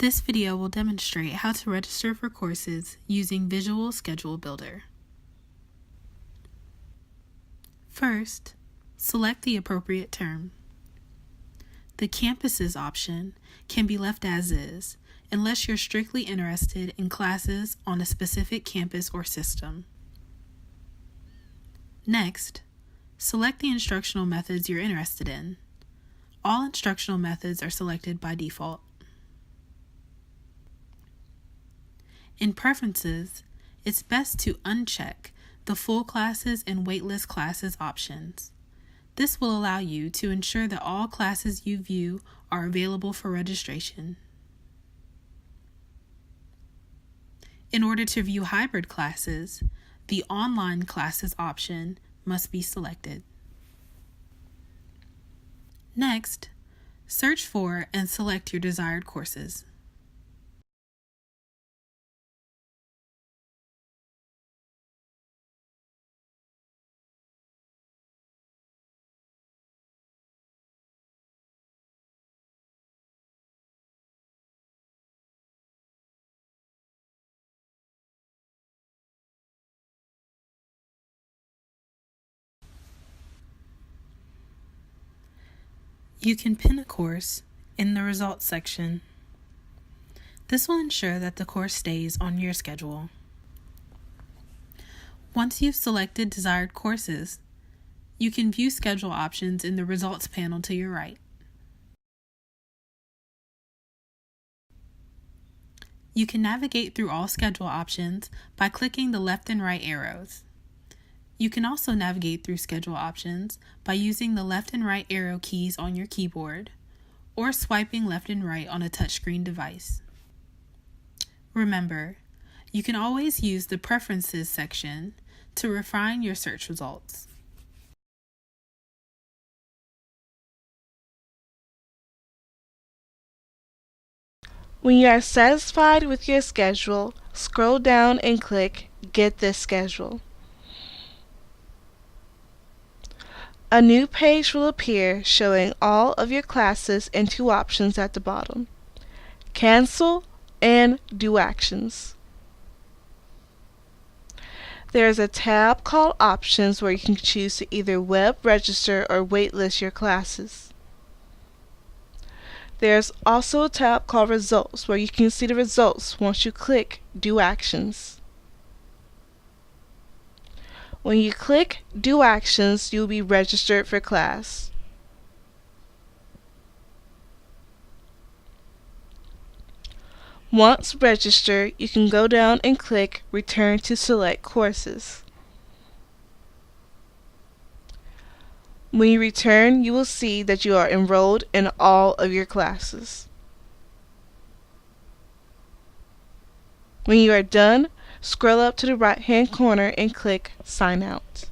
This video will demonstrate how to register for courses using Visual Schedule Builder. First, select the appropriate term. The Campuses option can be left as is, unless you're strictly interested in classes on a specific campus or system. Next, select the instructional methods you're interested in. All instructional methods are selected by default. In Preferences, it's best to uncheck the Full Classes and Waitlist Classes options. This will allow you to ensure that all classes you view are available for registration. In order to view hybrid classes, the Online Classes option must be selected. Next, search for and select your desired courses. You can pin a course in the Results section. This will ensure that the course stays on your schedule. Once you've selected desired courses, you can view schedule options in the Results panel to your right. You can navigate through all schedule options by clicking the left and right arrows. You can also navigate through schedule options by using the left and right arrow keys on your keyboard or swiping left and right on a touchscreen device. Remember, you can always use the Preferences section to refine your search results. When you are satisfied with your schedule, scroll down and click Get this schedule. A new page will appear showing all of your classes and two options at the bottom: Cancel and Do Actions. There is a tab called Options where you can choose to either web register or waitlist your classes. There's also a tab called Results where you can see the results once you click Do Actions. When you click Do Actions, you'll be registered for class. Once registered, you can go down and click Return to select courses. When you return, you will see that you are enrolled in all of your classes. When you are done, scroll up to the right-hand corner and click Sign Out.